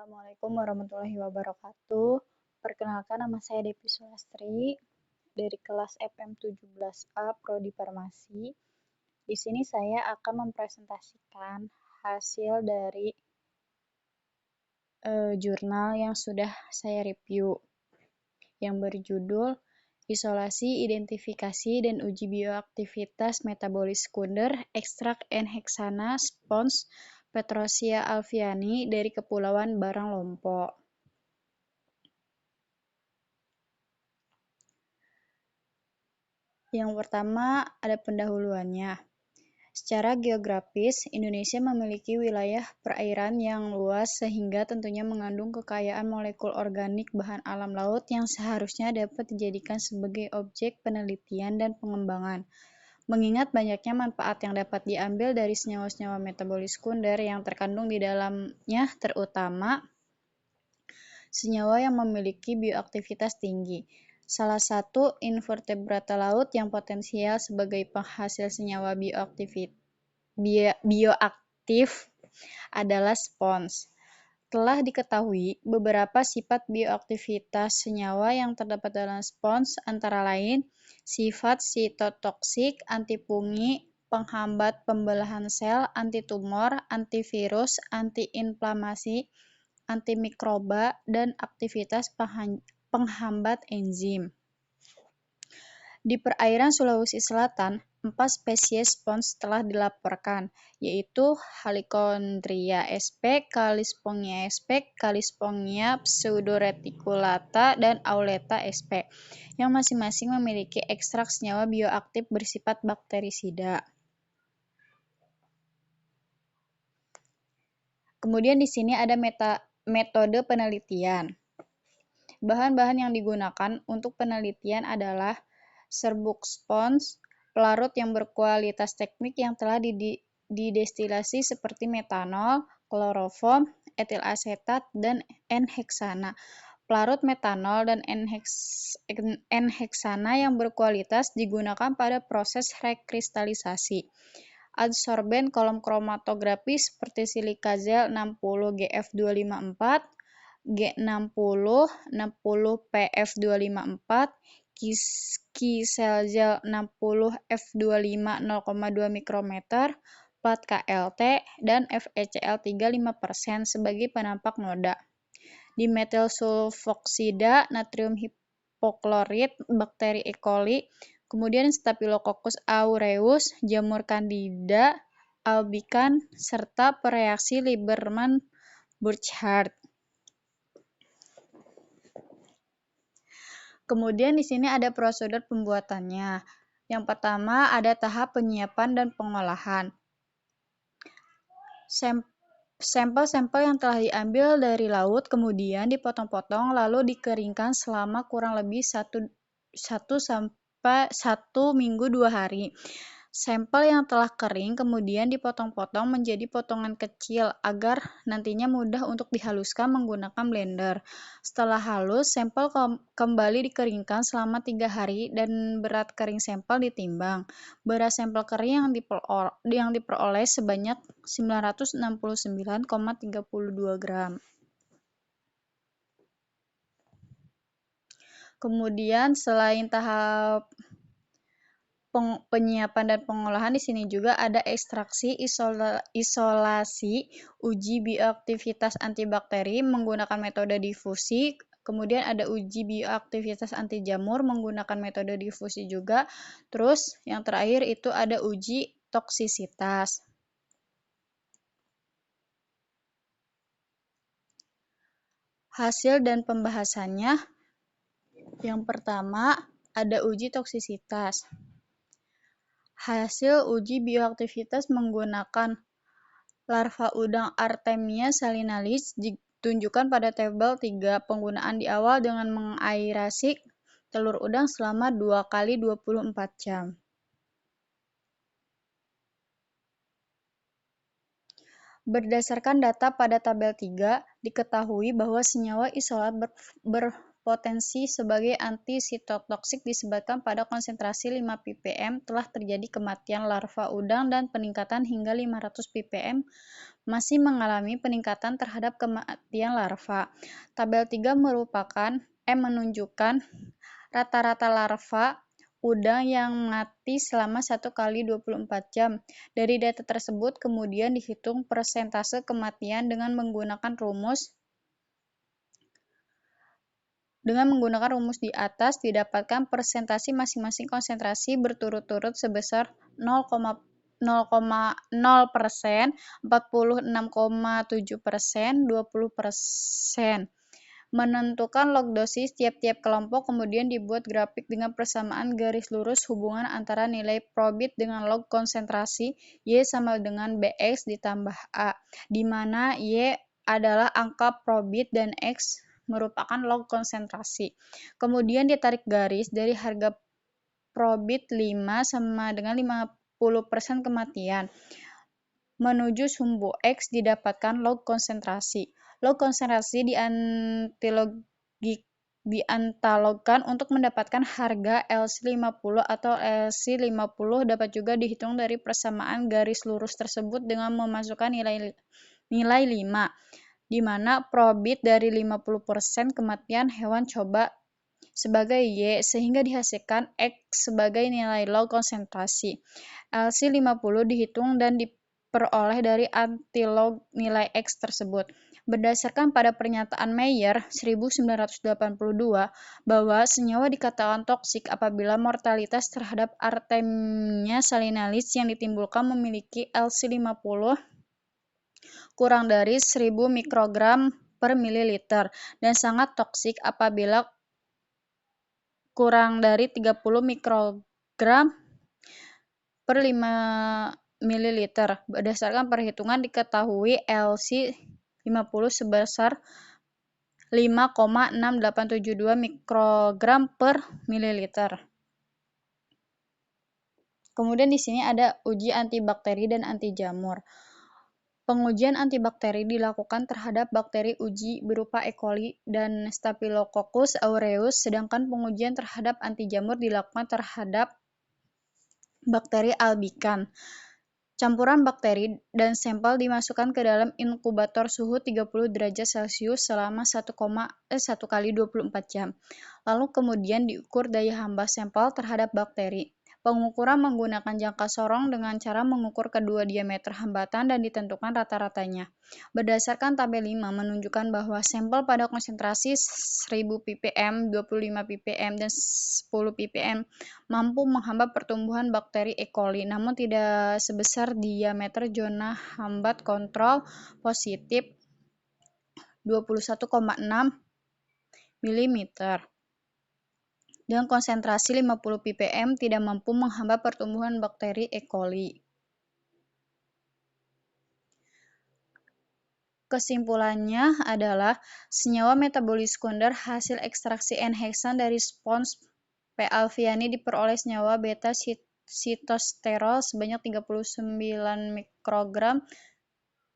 Assalamualaikum warahmatullahi wabarakatuh. Perkenalkan, nama saya Devi Sulastri dari kelas FM 17A Prodi Farmasi. Di sini saya akan mempresentasikan hasil dari jurnal yang sudah saya review yang berjudul Isolasi, Identifikasi, dan Uji Bioaktivitas Metabolis Sekunder Ekstrak N-Heksana Spons Petrosia alfiani dari Kepulauan Barang Lompok. Yang pertama ada pendahuluannya. Secara geografis, Indonesia memiliki wilayah perairan yang luas sehingga tentunya mengandung kekayaan molekul organik bahan alam laut yang seharusnya dapat dijadikan sebagai objek penelitian dan pengembangan. Mengingat banyaknya manfaat yang dapat diambil dari senyawa-senyawa metabolis sekunder yang terkandung di dalamnya, terutama senyawa yang memiliki bioaktivitas tinggi. Salah satu invertebrata laut yang potensial sebagai penghasil senyawa bioaktif adalah spons. Telah diketahui beberapa sifat bioaktivitas senyawa yang terdapat dalam spons, antara lain sifat sitotoksik, antifungi, penghambat pembelahan sel, antitumor, antivirus, antiinflamasi, antimikroba, dan aktivitas penghambat enzim. Di perairan Sulawesi Selatan, 4 spesies spons telah dilaporkan, yaitu Helicondria sp, Calispongia sp, Calispongia pseudoreticulata, dan Auleta sp, yang masing-masing memiliki ekstrak senyawa bioaktif bersifat bakterisida. Kemudian di sini ada metode penelitian. Bahan-bahan yang digunakan untuk penelitian adalah serbuk spons, pelarut yang berkualitas teknik yang telah didestilasi seperti metanol, kloroform, etil asetat, dan N-heksana. Pelarut metanol dan N-heksana yang berkualitas digunakan pada proses rekristalisasi. Adsorben kolom kromatografi seperti silika zel 60 GF254, G60, 60 PF254, Kiselgel 60 F25 0,2 mikrometer, plat KLT, dan FeCl 35% sebagai penampak noda. Dimetil sulfoksida, natrium hipoklorit, bakteri E. coli, kemudian Staphylococcus aureus, jamur Candida albicans, serta pereaksi Lieberman-Burkhardt. Kemudian di sini ada prosedur pembuatannya. Yang pertama ada tahap penyiapan dan pengolahan. Sampel-sampel yang telah diambil dari laut kemudian dipotong-potong lalu dikeringkan selama kurang lebih 1 minggu 2 hari. Sampel yang telah kering kemudian dipotong-potong menjadi potongan kecil agar nantinya mudah untuk dihaluskan menggunakan blender. Setelah halus, sampel kembali dikeringkan selama 3 hari dan berat kering sampel ditimbang. Berat sampel kering yang diperoleh sebanyak 969,32 gram. Kemudian selain tahap penyiapan dan pengolahan, di sini juga ada ekstraksi, isolasi, uji bioaktivitas antibakteri menggunakan metode difusi, kemudian ada uji bioaktivitas anti jamur menggunakan metode difusi juga, terus yang terakhir itu ada uji toksisitas. Hasil dan pembahasannya, yang pertama ada uji toksisitas. Hasil uji bioaktivitas menggunakan larva udang Artemia salinalis ditunjukkan pada tabel 3. Penggunaan di awal dengan mengairasi telur udang selama 2 kali 24 jam. Berdasarkan data pada tabel 3, diketahui bahwa senyawa isolat berpotensi sebagai anti-sitotoksik disebabkan pada konsentrasi 5 ppm telah terjadi kematian larva udang dan peningkatan hingga 500 ppm masih mengalami peningkatan terhadap kematian larva. Tabel 3 menunjukkan rata-rata larva udang yang mati selama 1 kali 24 jam. Dari data tersebut kemudian dihitung persentase kematian dengan menggunakan rumus di atas, didapatkan persentase masing-masing konsentrasi berturut-turut sebesar 0,0%, 46,7%, 20%. Menentukan log dosis tiap-tiap kelompok, kemudian dibuat grafik dengan persamaan garis lurus hubungan antara nilai probit dengan log konsentrasi Y sama dengan Bx ditambah A, di mana Y adalah angka probit dan X merupakan log konsentrasi. Kemudian ditarik garis dari harga probit 5 sama dengan 50% kematian menuju sumbu X didapatkan log konsentrasi. Log konsentrasi dianalogkan untuk mendapatkan harga LC50 atau LC50 dapat juga dihitung dari persamaan garis lurus tersebut dengan memasukkan nilai 5, di mana probit dari 50% kematian hewan coba sebagai Y, sehingga dihasilkan X sebagai nilai log konsentrasi. LC50 dihitung dan diperoleh dari antilog nilai X tersebut. Berdasarkan pada pernyataan Mayer 1982 bahwa senyawa dikatakan toksik apabila mortalitas terhadap Artemia salinalis yang ditimbulkan memiliki LC50 kurang dari 1000 mikrogram per mililiter dan sangat toksik apabila kurang dari 30 mikrogram per 5 ml. Berdasarkan perhitungan diketahui LC50 sebesar 5,6872 mikrogram per mililiter. Kemudian di sini ada uji antibakteri dan anti jamur. Pengujian antibakteri dilakukan terhadap bakteri uji berupa E. coli dan Staphylococcus aureus, sedangkan pengujian terhadap anti jamur dilakukan terhadap bakteri albican. Campuran bakteri dan sampel dimasukkan ke dalam inkubator suhu 30 derajat Celcius selama 1 kali 24 jam. Lalu kemudian diukur daya hamba sampel terhadap bakteri. Pengukuran menggunakan jangka sorong dengan cara mengukur kedua diameter hambatan dan ditentukan rata-ratanya. Berdasarkan tabel 5 menunjukkan bahwa sampel pada konsentrasi 1000 ppm, 25 ppm, dan 10 ppm mampu menghambat pertumbuhan bakteri E. coli, namun tidak sebesar diameter zona hambat kontrol positif 21,6 mm. Dan konsentrasi 50 ppm tidak mampu menghambat pertumbuhan bakteri E. coli. Kesimpulannya adalah senyawa metabolis sekunder hasil ekstraksi N-heksan dari spons P. alviani diperoleh senyawa beta-sitosterol sebanyak 39 mikrogram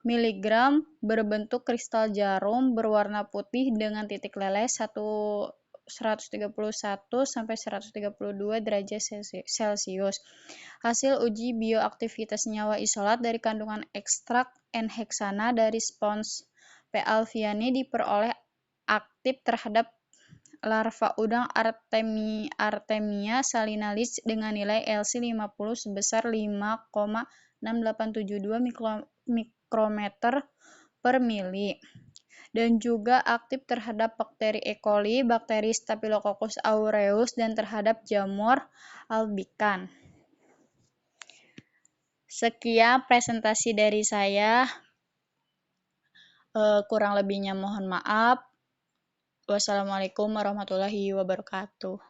miligram berbentuk kristal jarum berwarna putih dengan titik leleh 131 sampai 132 derajat Celcius. Hasil uji bioaktivitas senyawa isolat dari kandungan ekstrak N-heksana dari spons P. alviani diperoleh aktif terhadap larva udang Artemia salinalis dengan nilai LC50 sebesar 5,6872 mikrometer per mili, dan juga aktif terhadap bakteri E. coli, bakteri Staphylococcus aureus, dan terhadap jamur albican. Sekian presentasi dari saya. Kurang lebihnya mohon maaf. Wassalamualaikum warahmatullahi wabarakatuh.